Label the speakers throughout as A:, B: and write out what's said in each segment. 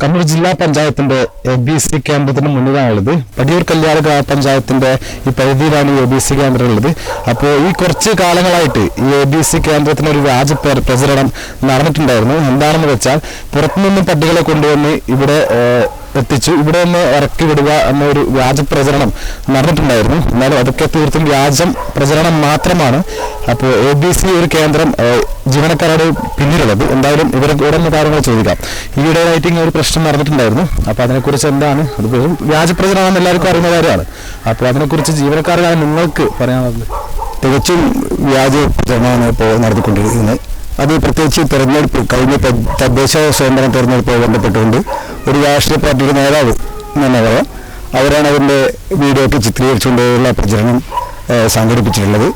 A: കണ്ണൂർ ജില്ലാ പഞ്ചായത്തിന്റെ ABC കേന്ദ്രത്തിന് മുന്നിലാണുള്ളത്. പടിയൂർ കല്യാണ ഗ്രാമപഞ്ചായത്തിന്റെ ഈ പരിധിയിലാണ് ഈ ABC കേന്ദ്രം ഉള്ളത്. അപ്പോൾ ഈ കുറച്ച് കാലങ്ങളായിട്ട് ഈ ABC കേന്ദ്രത്തിന് ഒരു വ്യാജ പ്രചരണം നടന്നിട്ടുണ്ടായിരുന്നു. എന്താണെന്ന് വെച്ചാൽ പുറത്തുനിന്നും പട്ടികളെ കൊണ്ടുവന്ന് ഇവിടെ എത്തിച്ചു, ഇവിടെ നിന്ന് ഇറക്കി വിടുക എന്നൊരു വ്യാജ പ്രചരണം നടന്നിട്ടുണ്ടായിരുന്നു. എന്നാലും അതൊക്കെ തീർത്തും വ്യാജം പ്രചരണം മാത്രമാണ്. അപ്പോൾ ABC ഒരു കേന്ദ്രം ജീവനക്കാരുടെ പിന്നിലുള്ളത്. എന്തായാലും ഇവരെ കൂടെ കാര്യങ്ങൾ ചോദിക്കാം. ഈയിടെയായിട്ട് ഇങ്ങനെ ഒരു പ്രശ്നം നടന്നിട്ടുണ്ടായിരുന്നു. അപ്പോൾ അതിനെക്കുറിച്ച് എന്താണ്, അത് വ്യാജ പ്രചരണം എല്ലാവർക്കും അറിയുന്ന കാര്യമാണ്. അപ്പോൾ അതിനെക്കുറിച്ച് ജീവനക്കാരായ നിങ്ങൾക്ക് പറയാനുള്ളത്?
B: തികച്ചും വ്യാജ പ്രചരണമാണ് ഇപ്പോൾ നടത്തിക്കൊണ്ടിരിക്കുന്നത്. അത് പ്രത്യേകിച്ച് തെരഞ്ഞെടുപ്പ് കഴിഞ്ഞ തദ്ദേശ സ്വയംഭരണ തെരഞ്ഞെടുപ്പുമായി ബന്ധപ്പെട്ടുകൊണ്ട് ഒരു രാഷ്ട്രീയ പാർട്ടിയുടെ നേതാവ് എന്ന് പറയാം, അവരാണ് അതിൻ്റെ വീഡിയോ ഒക്കെ ചിത്രീകരിച്ചുകൊണ്ടുള്ള പ്രചരണം സംഘടിപ്പിച്ചിട്ടുള്ളത്.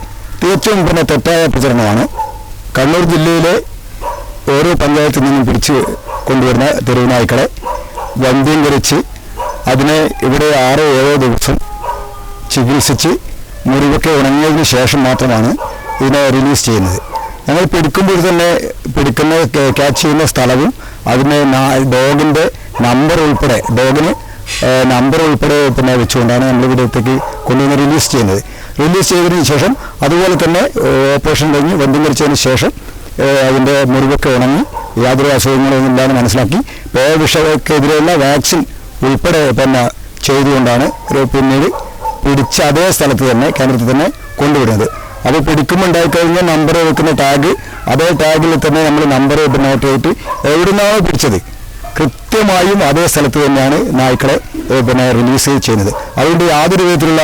B: തികച്ചും തെറ്റായ പ്രചരണമാണ്. കണ്ണൂർ ജില്ലയിലെ ഓരോ പഞ്ചായത്തിൽ നിന്നും പിടിച്ച് കൊണ്ടുവരുന്ന തെരുവ് നായ്ക്കളെ വന്ധ്യീകരിച്ച് അതിനെ ഇവിടെ 6-7 ദിവസം ചികിത്സിച്ച് മുറിവൊക്കെ ഉണങ്ങിയതിന് ശേഷം മാത്രമാണ് ഇതിനെ റിലീസ് ചെയ്യുന്നത്. ഞങ്ങൾ പിടിക്കുമ്പോൾ തന്നെ പിടിക്കുന്ന ക്യാച്ച് ചെയ്യുന്ന സ്ഥലവും അതിന് ഡോഗിൻ്റെ നമ്പർ ഉൾപ്പെടെ വെച്ചുകൊണ്ടാണ് നമ്മൾ ഇവിടത്തേക്ക് കൊണ്ടുവന്ന് റിലീസ് ചെയ്യുന്നത്. റിലീസ് ചെയ്തതിന് ശേഷം അതുപോലെ തന്നെ ഓപ്പറേഷൻ കഴിഞ്ഞ് വന്ധ്യീകരിച്ചതിന് ശേഷം അതിൻ്റെ മുറിവൊക്കെ ഉണങ്ങി യാതൊരു അസുഖങ്ങളൊന്നും ഇല്ലാന്ന് മനസ്സിലാക്കി പേവിഷക്കെതിരെയുള്ള വാക്സിൻ ഉൾപ്പെടെ ചെയ്തുകൊണ്ടാണ് പിന്നീട് പിടിച്ച അതേ സ്ഥലത്ത് തന്നെ കേന്ദ്രത്തിൽ തന്നെ കൊണ്ടുവിടുന്നത്. അപ്പോൾ പിടിക്കുമ്പോൾ ഉണ്ടായിക്കഴിഞ്ഞാൽ നമ്പർ വെക്കുന്ന ടാഗ്, അതേ ടാഗിൽ തന്നെ നമ്മൾ നമ്പർ നോട്ട് ചെയ്തിട്ട് എവിടെ നിന്നാണോ പിടിച്ചത് കൃത്യമായും അതേ സ്ഥലത്ത് തന്നെയാണ് നായ്ക്കളെ റിലീസ് ചെയ്യുന്നത്. അതുകൊണ്ട് യാതൊരു വിധത്തിലുള്ള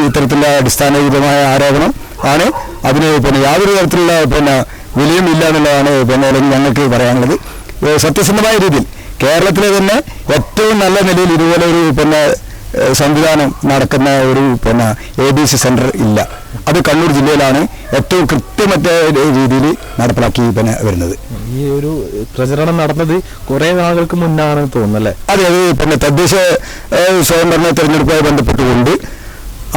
B: ഇത്തരത്തിലുള്ള അടിസ്ഥാനരഹിതമായ ആരോപണം ആണ്. അതിന് യാതൊരു തരത്തിലുള്ള വിലയും ഇല്ല എന്നുള്ളതാണ് ഞങ്ങൾക്ക് പറയാനുള്ളത്. സത്യസന്ധമായ രീതിയിൽ കേരളത്തിലെ തന്നെ ഏറ്റവും നല്ല നിലയിൽ ഇതുപോലെ ഒരു സംവിധാനം നടക്കുന്ന ഒരു ABC സെന്റർ ഇല്ല. അത് കണ്ണൂർ ജില്ലയിലാണ് ഏറ്റവും കൃത്യമറ്റ രീതിയിൽ നടപ്പിലാക്കി വരുന്നത്.
A: ഈ ഒരു പ്രചരണം നടന്നത് കുറെ നാളുകൾക്ക് മുന്നാണ് തോന്നുന്നല്ലേ?
B: അതെ, അത് തദ്ദേശ സ്വയംഭരണ തെരഞ്ഞെടുപ്പുമായി ബന്ധപ്പെട്ടുകൊണ്ട്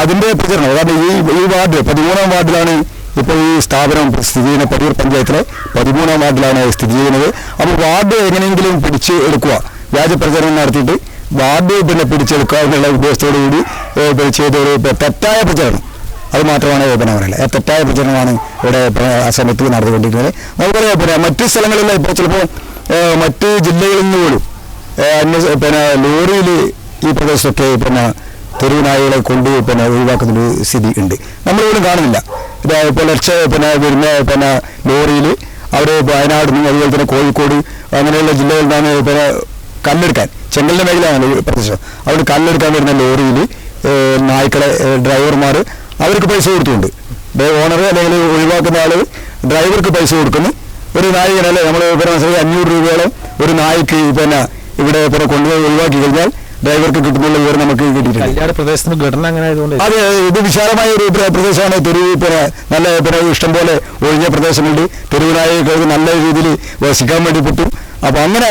B: അതിന്റെ പ്രചരണം. കാരണം ഈ വാർഡ് 13ാം വാർഡിലാണ് ഇപ്പോൾ ഈ സ്ഥാപനം സ്ഥിതി ചെയ്യുന്നത്. പടിയൂർ പഞ്ചായത്തിലെ 13ാം വാർഡിലാണ് സ്ഥിതി ചെയ്യുന്നത്. അപ്പോൾ വാർഡ് എങ്ങനെയെങ്കിലും പിടിച്ച് എടുക്കുക, വ്യാജ പ്രചരണം നടത്തിയിട്ട് വാർഡ് പിടിച്ചെടുക്കുക എന്നുള്ള ഉദ്ദേശത്തോടു കൂടി ചെയ്ത ഒരു തെറ്റായ പ്രചരണം, അത് മാത്രമാണ് പറയുന്നത്. തെറ്റായ പ്രചരണമാണ് ഇവിടെ ആ സമയത്ത് നടന്നുകൊണ്ടിരിക്കുന്നത്. നമുക്കറിയാം മറ്റ് സ്ഥലങ്ങളിലെ ഇപ്പോൾ ചിലപ്പോൾ മറ്റ് ജില്ലകളിൽ നിന്ന് പോലും ലോറിയിൽ ഈ പ്രദേശത്തൊക്കെ തെരുവ് നായകളെ കൊണ്ട് ഒഴിവാക്കുന്നൊരു സ്ഥിതി ഉണ്ട്. നമ്മളിവിടെ കാണുന്നില്ല. പുലർച്ചെ വരുന്ന ലോറിയിൽ അവർ വയനാട് നിന്ന് അതുപോലെ തന്നെ കോഴിക്കോട് അങ്ങനെയുള്ള ജില്ലകളിൽ നിന്നാണ് കല്ലെടുക്കാൻ, ചെങ്കലിൻ്റെ മേഖലയാണ് പ്രദേശം, അവിടെ കല്ലെടുക്കാൻ വരുന്ന ലോറിയിൽ നായ്ക്കളെ ഡ്രൈവർമാർ അവർക്ക് പൈസ കൊടുത്തുകൊണ്ട് ഓണർ അല്ലെങ്കിൽ ഒഴിവാക്കുന്ന ആൾ ഡ്രൈവർക്ക് പൈസ കൊടുക്കുന്നു. ഒരു നായികനല്ലേ നമ്മൾ 500 രൂപയോളം ഒരു നായ്ക്ക് ഇവിടെ കൊണ്ടുപോയി ഒഴിവാക്കി കഴിഞ്ഞാൽ ഡ്രൈവർക്ക് കിട്ടുന്നുള്ള വിവരം നമുക്ക് കിട്ടിയിട്ടുണ്ട്. അതെ, ഇത് വിശാലമായ ഒരു പ്രദേശമാണ്. തെരുവ് നല്ല ഇഷ്ടംപോലെ ഒഴിഞ്ഞ പ്രദേശങ്ങളുണ്ട്. തെരുവ് നായകൾക്ക് നല്ല രീതിയിൽ വസിക്കാൻ വേണ്ടി പറ്റും. അപ്പോൾ അങ്ങനെ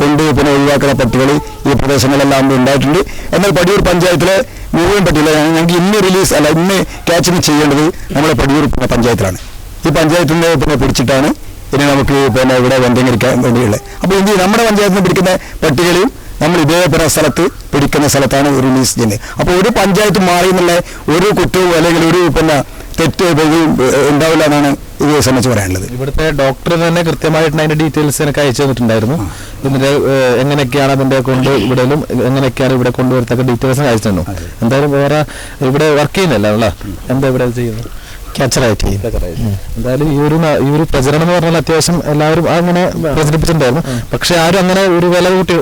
B: കൊണ്ട് ഒഴിവാക്കുന്ന പട്ടികൾ ഈ പ്രദേശങ്ങളെല്ലാം ഉണ്ടായിട്ടുണ്ട്. എന്നാൽ പടിയൂർ പഞ്ചായത്തിലെ മുഴുവൻ പട്ടികളെ ഞങ്ങൾക്ക് ഇന്ന് റിലീസ് അല്ല, ഇന്ന് ക്യാച്ചിങ് ചെയ്യേണ്ടത് നമ്മുടെ പടിയൂർ പഞ്ചായത്തിലാണ്. ഈ പഞ്ചായത്തിൽ നിന്ന് പിടിച്ചിട്ടാണ് ഇനി നമുക്ക് ഇവിടെ വന്ധ്യീകരിക്കാൻ വേണ്ടിയുള്ളത്. അപ്പോൾ നമ്മുടെ പഞ്ചായത്തിൽ നിന്ന് പിടിക്കുന്ന പട്ടികളെയും നമ്മൾ ഇതേ സ്ഥലത്ത് പിടിക്കുന്ന സ്ഥലത്താണ് റിലീസ് ചെയ്യുന്നത്. അപ്പോൾ ഒരു പഞ്ചായത്ത് മാറി എന്നുള്ള ഒരു കുറ്റവും അല്ലെങ്കിൽ ഒരു തെറ്റ് ഉണ്ടാവില്ല എന്നാണ് ഇത് സംബന്ധിച്ച് പറയാനുള്ളത്.
A: ഇവിടുത്തെ ഡോക്ടർ തന്നെ കൃത്യമായിട്ട് അതിന്റെ ഡീറ്റെയിൽസ് എനിക്ക് അയച്ചു തന്നിട്ടുണ്ടായിരുന്നു. ഇതിന്റെ എങ്ങനെയൊക്കെയാണ് അതിന്റെ ഇവിടെയും എങ്ങനെയൊക്കെയാണ് ഇവിടെ കൊണ്ടുവരത്തൊക്കെ ഡീറ്റെയിൽസ് അയച്ചു തന്നു. എന്തായാലും വേറെ ഇവിടെ വർക്ക് ചെയ്യുന്നില്ല, എന്താ ഇവിടെ ചെയ്യുന്നത്?
B: ക്യാച്ചറായിട്ട്
A: എന്തായാലും ഈ ഒരു പ്രചരണം എന്ന് പറഞ്ഞാൽ അത്യാവശ്യം എല്ലാവരും അങ്ങനെ പ്രചരിപ്പിച്ചിട്ടുണ്ടായിരുന്നു. പക്ഷെ ആരും അങ്ങനെ ഒരു വില കൂട്ടി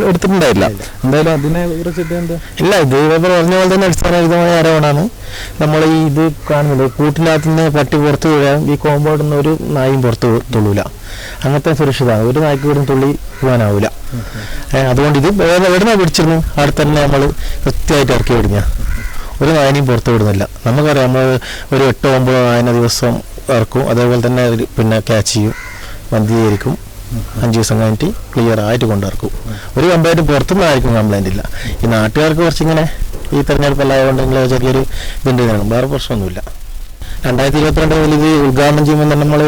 A: എടുത്തിട്ടുണ്ടായില്ല. എന്തായാലും അതിനെ
B: ഇല്ല, ഇത് പറഞ്ഞ പോലെ തന്നെ അടിസ്ഥാനരഹിതമായ ആരോപണമാണ്. നമ്മൾ ഇത് കാണുന്നത് കൂട്ടിനകത്ത് നിന്ന് പട്ടി പുറത്ത് വീഴാൻ ഈ കോമ്പൗണ്ടിൽ നിന്ന് ഒരു നായും പുറത്ത് തുള്ളൂല. അങ്ങനത്തെ സുരക്ഷിതമാണ്. ഒരു നായ്ക്ക് വീടും തുള്ളി പോകാനാവില്ല. അതുകൊണ്ട് ഇത് എവിടുന്ന പിടിച്ചിരുന്നു അവിടെ തന്നെ നമ്മൾ കൃത്യമായിട്ട് ഇറക്കി വിടുക. ഒരു നായനെയും പുറത്ത് വിടുന്നില്ല. നമുക്കറിയാം, നമ്മൾ ഒരു 8-9 നായന ദിവസം ഇറക്കും. അതേപോലെ തന്നെ ക്യാച്ച് ചെയ്യും, വന്ധ്യീകരിക്കും. 5 ദിവസം കഴിഞ്ഞിട്ട് ക്ലിയർ ആയിട്ട് കൊണ്ടിറക്കും. ഒരു കംപ്ലൈൻറ്റ് പുറത്തുനിന്ന് ആയിരിക്കും കംപ്ലൈൻറ്റ് ഇല്ല. ഈ നാട്ടുകാർക്ക് കുറച്ചിങ്ങനെ ഈ തെരഞ്ഞെടുപ്പെല്ലാതുകൊണ്ടെങ്കിൽ ചെറിയൊരു ഇതുണ്ടാണ്, വേറെ പ്രശ്നമൊന്നുമില്ല. 2022 മുതൽ ഇത് ഉദ്ഘാടനം ചെയ്യുമ്പോൾ തന്നെ നമ്മൾ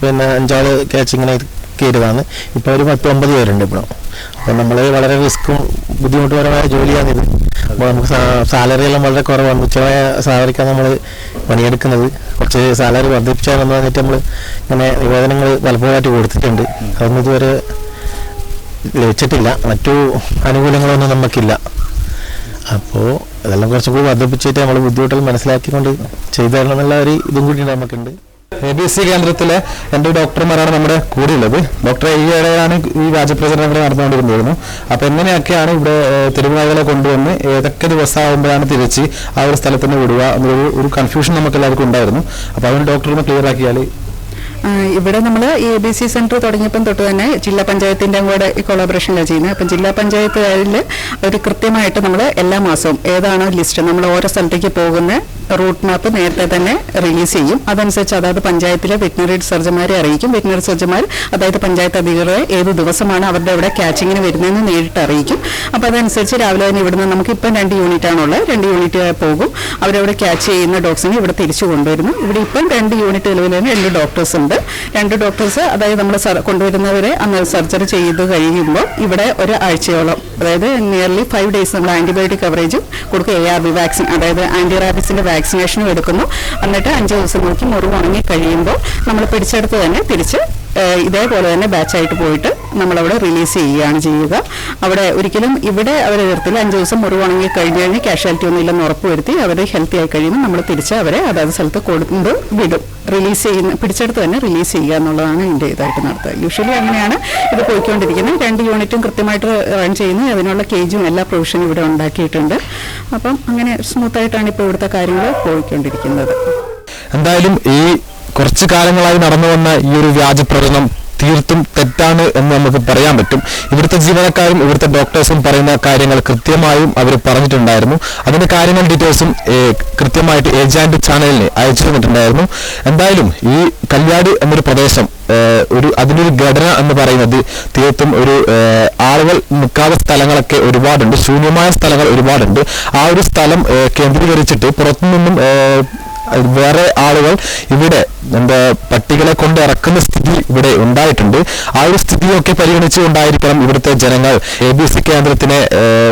B: 5 ക്യാച്ചിങ്ങിനെ
C: കയറിയതാണ്. ഇപ്പോൾ ഒരു 10-9 പേരുണ്ട് ഇപ്പോൾ. അപ്പോൾ നമ്മൾ വളരെ റിസ്ക്കും ബുദ്ധിമുട്ടുപരമായ ജോലിയാണിത്. അപ്പോൾ നമുക്ക് സാലറി എല്ലാം വളരെ കുറവാണ്. തുച്ഛമായ സാലറിക്കാണ് നമ്മൾ പണിയെടുക്കുന്നത്. കുറച്ച് സാലറി വർദ്ധിപ്പിച്ചാലെന്ന് പറഞ്ഞിട്ട് നമ്മൾ ഇങ്ങനെ നിവേദനങ്ങൾ പലപ്പോഴായിട്ട് കൊടുത്തിട്ടുണ്ട്. അതൊന്നും ഇതുവരെ ലഭിച്ചിട്ടില്ല. മറ്റു ആനുകൂല്യങ്ങളൊന്നും നമുക്കില്ല. അപ്പോൾ അതെല്ലാം കുറച്ചും കൂടി വർദ്ധിപ്പിച്ചിട്ട് നമ്മൾ ബുദ്ധിമുട്ടുകൾ മനസ്സിലാക്കിക്കൊണ്ട് ചെയ്തു തരണം എന്നുള്ള ഒരു ഇതും കൂടി നമുക്കുണ്ട്.
A: ABC കേന്ദ്രത്തിലെ എൻ്റെ ഡോക്ടർമാരാണ് നമ്മുടെ കൂടെയുള്ളത്. ഡോക്ടറെ ഈ ഇടയിലാണ് ഈ രാജ്യപ്രചരണങ്ങൾ നടന്നുകൊണ്ടിരുന്നിരുന്നു. അപ്പോൾ എങ്ങനെയൊക്കെയാണ് ഇവിടെ തെരുവുനായ്കളെ കൊണ്ടുവന്ന് ഏതൊക്കെ ദിവസമാകുമ്പോഴാണ് തിരിച്ച് ആ ഒരു സ്ഥലത്തിന് വിടുക എന്നൊരു കൺഫ്യൂഷൻ നമുക്ക് എല്ലാവർക്കും ഉണ്ടായിരുന്നു. അപ്പോൾ അതിന് ഡോക്ടറിനെ ക്ലിയർ ആക്കിയാൽ
D: ഇവിടെ നമ്മൾ ഈ ABC സെന്റർ തുടങ്ങിയപ്പം തൊട്ട് തന്നെ ജില്ലാ പഞ്ചായത്തിൻ്റെ കൂടെ ഈ കൊളാബറേഷനിലാണ് ചെയ്യുന്നത്. അപ്പം ജില്ലാ പഞ്ചായത്തിൽ ഒരു കൃത്യമായിട്ട് നമ്മൾ എല്ലാ മാസവും ഏതാണോ ലിസ്റ്റ് നമ്മൾ ഓരോ സ്ഥലത്തേക്ക് പോകുന്ന റൂട്ട് മാപ്പ് നേരത്തെ തന്നെ റിലീസ് ചെയ്യും. അതനുസരിച്ച് അതായത് പഞ്ചായത്തിലെ വെറ്റിനറി സർജന്മാരെ അറിയിക്കും. വെറ്റിനറി സർജന്മാർ അതായത് പഞ്ചായത്ത് അധികൃതരെ ഏത് ദിവസമാണ് അവരുടെ അവിടെ ക്യാച്ചിങ്ങിന് വരുന്നതെന്ന് നേരിട്ട് അറിയിക്കും. അപ്പോൾ അതനുസരിച്ച് രാവിലെ തന്നെ ഇവിടുന്ന് നമുക്കിപ്പം 2 യൂണിറ്റാണുള്ളത്. 2 യൂണിറ്റ് പോകും. അവരവിടെ ക്യാച്ച് ചെയ്യുന്ന ഡോഗ്സിനെ ഇവിടെ തിരിച്ചു കൊണ്ടുവരുന്നു. ഇവിടെ ഇപ്പം 2 യൂണിറ്റ് നിലവിൽ തന്നെ 2 ഡോക്ടേഴ്സ് ഉണ്ട്. 2 ഡോക്ടേഴ്സ് അതായത് നമ്മൾ കൊണ്ടുവരുന്നവരെ അന്ന് സർജറി ചെയ്ത് കഴിയുമ്പോൾ ഇവിടെ ഒരാഴ്ചയോളം അതായത് നിയർലി 5 ഡേയ്സ് നമ്മൾ ആൻറ്റിബയോട്ടിക് കവറേജും കൊടുക്കും. ARV വാക്സിൻ അതായത് ആൻറ്റി റാബിസിൻ്റെ വാക്സിനേഷനും എടുക്കുന്നു. എന്നിട്ട് 5 ദിവസം നോക്കി മുറിവ് ഉണങ്ങി കഴിയുമ്പോൾ നമ്മൾ പിടിച്ചെടുത്ത് തന്നെ തിരിച്ച് ഇതേപോലെ തന്നെ ബാച്ചായിട്ട് പോയിട്ട് നമ്മളവിടെ റിലീസ് ചെയ്യുകയാണ് ചെയ്യുക. അവിടെ ഒരിക്കലും ഇവിടെ അവർ നിർത്തില്ല. 5 ദിവസം മുറിവ് ഉണങ്ങി കഴിഞ്ഞ് കഴിഞ്ഞ് കാഷ്വാലിറ്റി ഒന്നും ഇല്ലെന്ന് ഉറപ്പ് വരുത്തി അവർ ഹെൽത്തി ആയി കഴിയുമ്പോൾ നമ്മൾ തിരിച്ച് അവരെ അതായത് സ്ഥലത്ത് കൊണ്ട് വിടും. റിലീസ് ചെയ്യുന്ന പിടിച്ചെടുത്ത് തന്നെ റിലീസ് ചെയ്യുക എന്നുള്ളതാണ് ഇതിൻ്റെ ഇതായിട്ട് നടത്തുക. യൂഷ്വലി അങ്ങനെയാണ് ഇത് പോയിക്കൊണ്ടിരിക്കുന്നത്. 2 യൂണിറ്റും കൃത്യമായിട്ട് റൺ ചെയ്യുന്നു. അതിനുള്ള കേജും എല്ലാ പ്രൊവിഷനും ഇവിടെ ഉണ്ടാക്കിയിട്ടുണ്ട്. അപ്പം അങ്ങനെ സ്മൂത്തായിട്ടാണ് ഇപ്പോൾ ഇവിടുത്തെ കാര്യങ്ങൾ പോയിക്കൊണ്ടിരിക്കുന്നത്.
A: എന്തായാലും ഈ കുറച്ചു കാലങ്ങളായി നടന്നു വന്ന ഈ ഒരു വ്യാജ പ്രചരണം തീർത്തും തെറ്റാണ് എന്ന് നമുക്ക് പറയാൻ പറ്റും. ഇവിടുത്തെ ജീവനക്കാരും ഇവിടുത്തെ ഡോക്ടേഴ്സും പറയുന്ന കാര്യങ്ങൾ കൃത്യമായും അവർ പറഞ്ഞിട്ടുണ്ടായിരുന്നു. അതിന്റെ കാര്യങ്ങൾ ഡീറ്റെയിൽസും കൃത്യമായിട്ട് ഏജാന്റ് ചാനലിന് അയച്ചു തന്നിട്ടുണ്ടായിരുന്നു. എന്തായാലും ഈ കല്യാട് എന്നൊരു പ്രദേശം അതിനൊരു ഘടന എന്ന് പറയുന്നത് തീർത്തും ഒരു ആളുകൾ നിൽക്കാത്ത സ്ഥലങ്ങളൊക്കെ ഒരുപാടുണ്ട്. ശൂന്യമായ സ്ഥലങ്ങൾ ഒരുപാടുണ്ട്. ആ ഒരു സ്ഥലം കേന്ദ്രീകരിച്ചിട്ട് പുറത്തുനിന്നും വേറെ ആളുകൾ ഇവിടെ പട്ടികളെ കൊണ്ട് ഇറക്കുന്ന സ്ഥിതി ഇവിടെ ഉണ്ടായിട്ടുണ്ട്. ആ ഒരു സ്ഥിതിയൊക്കെ പരിഗണിച്ചുകൊണ്ടായിരിക്കണം ഇവിടുത്തെ ജനങ്ങൾ ABC കേന്ദ്രത്തിനെ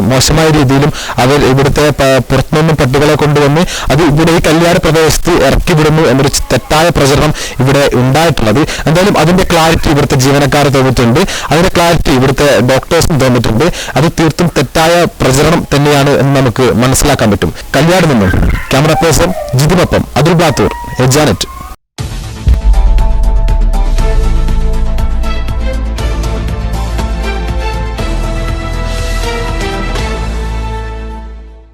A: മോശമായ രീതിയിലും അവർ ഇവിടുത്തെ പുറത്തുനിന്നും പട്ടികളെ കൊണ്ടുവന്ന് അത് ഇവിടെ ഈ കല്യാണ പ്രദേശത്ത് ഇറക്കി വിടുന്നു എന്നൊരു തെറ്റായ പ്രചരണം ഇവിടെ ഉണ്ടായിട്ടുള്ളത്. എന്തായാലും അതിന്റെ ക്ലാരിറ്റി ഇവിടുത്തെ ജീവനക്കാർ തന്നിട്ടുണ്ട്. അതിന്റെ ക്ലാരിറ്റി ഇവിടുത്തെ ഡോക്ടേഴ്സും തന്നിട്ടുണ്ട്. അത് തീർത്തും തെറ്റായ പ്രചരണം തന്നെയാണ് എന്ന് നമുക്ക് മനസ്സിലാക്കാൻ പറ്റും. കല്യാട് നിന്നും ക്യാമറ പേഴ്സൺ ജിതിനൊപ്പം അതുൽ ബാത്തൂർ, ഏജാനെറ്റ്.